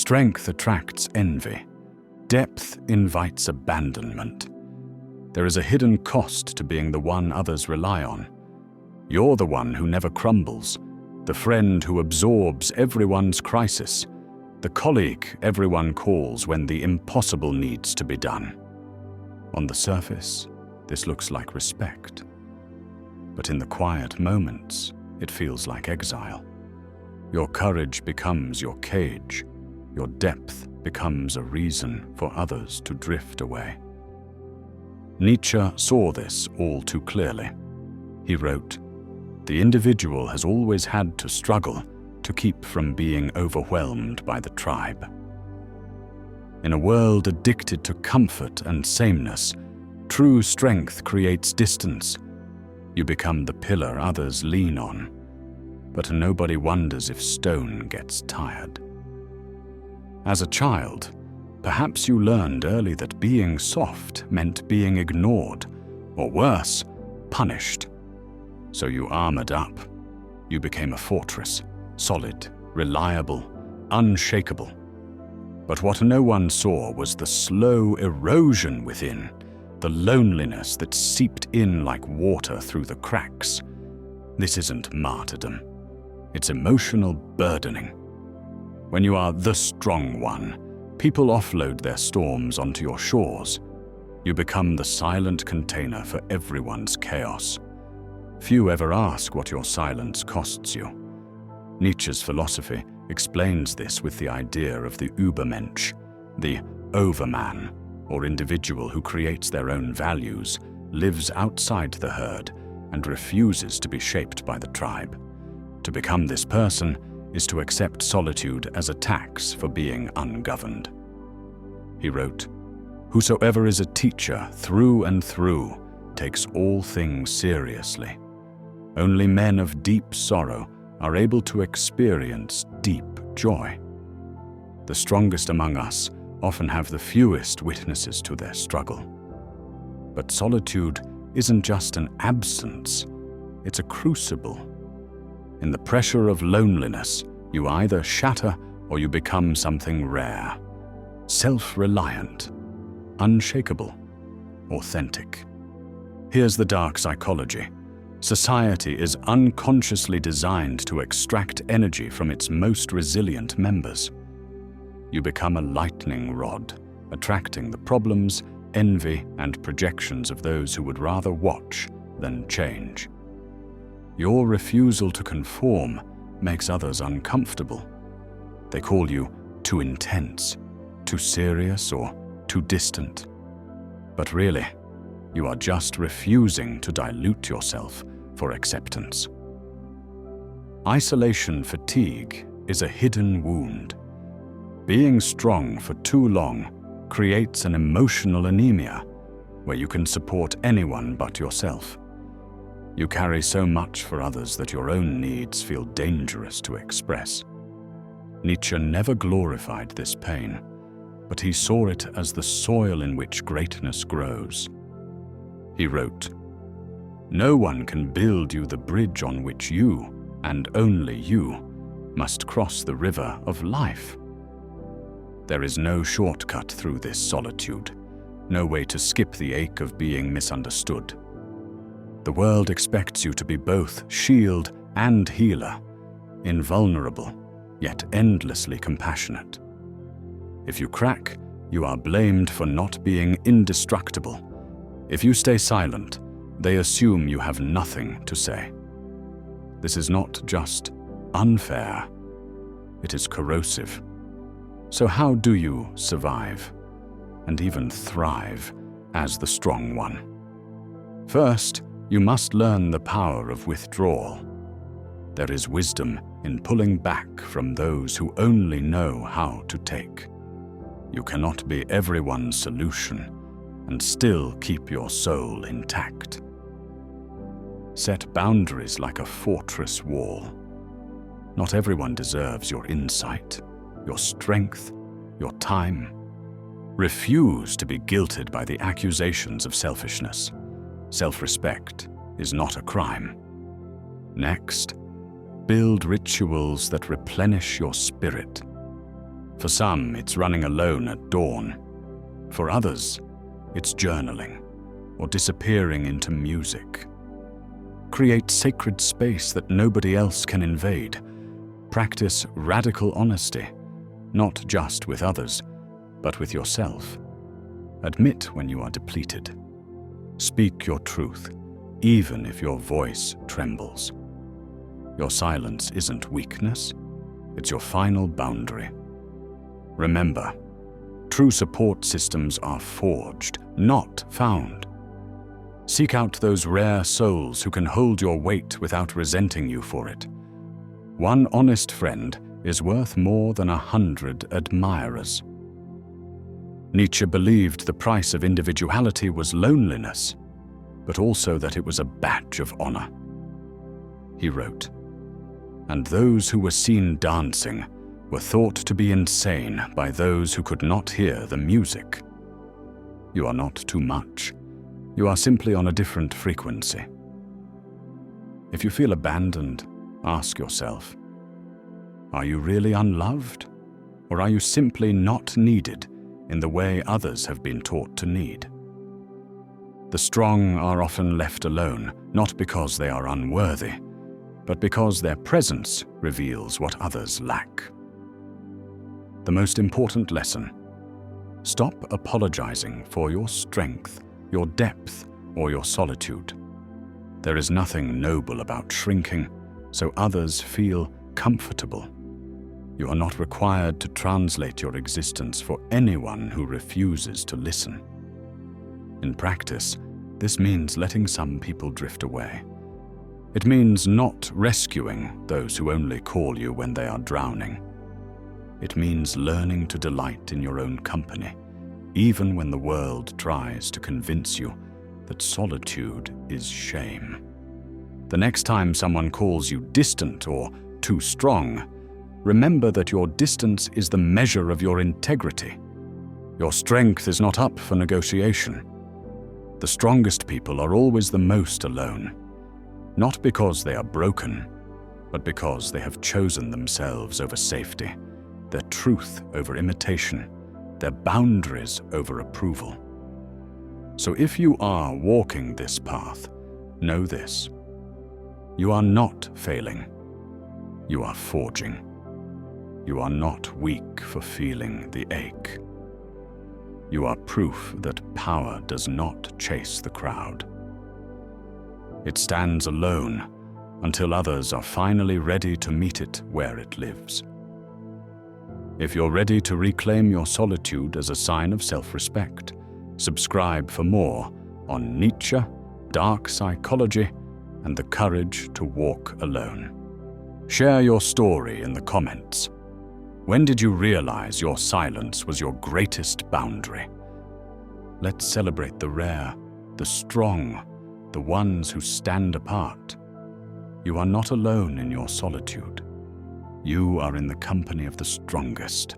Strength attracts envy. Depth invites abandonment. There is a hidden cost to being the one others rely on. You're the one who never crumbles, the friend who absorbs everyone's crisis, the colleague everyone calls when the impossible needs to be done. On the surface, this looks like respect. But in the quiet moments, it feels like exile. Your courage becomes your cage. Your depth becomes a reason for others to drift away. Nietzsche saw this all too clearly. He wrote, "The individual has always had to struggle to keep from being overwhelmed by the tribe." In a world addicted to comfort and sameness, true strength creates distance. You become the pillar others lean on, but nobody wonders if stone gets tired. As a child, perhaps you learned early that being soft meant being ignored, or worse, punished. So you armored up. You became a fortress, solid, reliable, unshakable. But what no one saw was the slow erosion within, the loneliness that seeped in like water through the cracks. This isn't martyrdom. It's emotional burdening. When you are the strong one, people offload their storms onto your shores. You become the silent container for everyone's chaos. Few ever ask what your silence costs you. Nietzsche's philosophy explains this with the idea of the Übermensch, the overman, or individual who creates their own values, lives outside the herd, and refuses to be shaped by the tribe. To become this person is to accept solitude as a tax for being ungoverned. He wrote, "Whosoever is a teacher through and through takes all things seriously. Only men of deep sorrow are able to experience deep joy. The strongest among us often have the fewest witnesses to their struggle. But solitude isn't just an absence, it's a crucible. In the pressure of loneliness, you either shatter or you become something rare, self-reliant, unshakable, authentic. Here's the dark psychology. Society is unconsciously designed to extract energy from its most resilient members. You become a lightning rod, attracting the problems, envy, and projections of those who would rather watch than change. Your refusal to conform makes others uncomfortable. They call you too intense, too serious, or too distant. But really, you are just refusing to dilute yourself for acceptance. Isolation fatigue is a hidden wound. Being strong for too long creates an emotional anemia where you can support anyone but yourself. You carry so much for others that your own needs feel dangerous to express. Nietzsche never glorified this pain, but he saw it as the soil in which greatness grows. He wrote, "No one can build you the bridge on which you, and only you, must cross the river of life." There is no shortcut through this solitude, no way to skip the ache of being misunderstood. The world expects you to be both shield and healer, invulnerable, yet endlessly compassionate. If you crack, you are blamed for not being indestructible. If you stay silent, they assume you have nothing to say. This is not just unfair, it is corrosive. So how do you survive, and even thrive, as the strong one? First, you must learn the power of withdrawal. There is wisdom in pulling back from those who only know how to take. You cannot be everyone's solution and still keep your soul intact. Set boundaries like a fortress wall. Not everyone deserves your insight, your strength, your time. Refuse to be guilted by the accusations of selfishness. Self-respect is not a crime. Next, build rituals that replenish your spirit. For some, it's running alone at dawn. For others, it's journaling or disappearing into music. Create sacred space that nobody else can invade. Practice radical honesty, not just with others, but with yourself. Admit when you are depleted. Speak your truth, even if your voice trembles. Your silence isn't weakness, it's your final boundary. Remember, true support systems are forged, not found. Seek out those rare souls who can hold your weight without resenting you for it. One honest friend is worth more than 100 admirers. Nietzsche believed the price of individuality was loneliness, but also that it was a badge of honor. He wrote, "And those who were seen dancing were thought to be insane by those who could not hear the music." You are not too much. You are simply on a different frequency. If you feel abandoned, ask yourself, are you really unloved? Or are you simply not needed in the way others have been taught to need? The strong are often left alone, not because they are unworthy, but because their presence reveals what others lack. The most important lesson: stop apologizing for your strength, your depth, or your solitude. There is nothing noble about shrinking, so others feel comfortable. You are not required to translate your existence for anyone who refuses to listen. In practice, this means letting some people drift away. It means not rescuing those who only call you when they are drowning. It means learning to delight in your own company, even when the world tries to convince you that solitude is shame. The next time someone calls you distant or too strong, remember that your distance is the measure of your integrity. Your strength is not up for negotiation. The strongest people are always the most alone, not because they are broken, but because they have chosen themselves over safety, their truth over imitation, their boundaries over approval. So if you are walking this path, know this: you are not failing, you are forging. You are not weak for feeling the ache. You are proof that power does not chase the crowd. It stands alone until others are finally ready to meet it where it lives. If you're ready to reclaim your solitude as a sign of self-respect, subscribe for more on Nietzsche, dark psychology, and the courage to walk alone. Share your story in the comments. When did you realize your silence was your greatest boundary? Let's celebrate the rare, the strong, the ones who stand apart. You are not alone in your solitude. You are in the company of the strongest.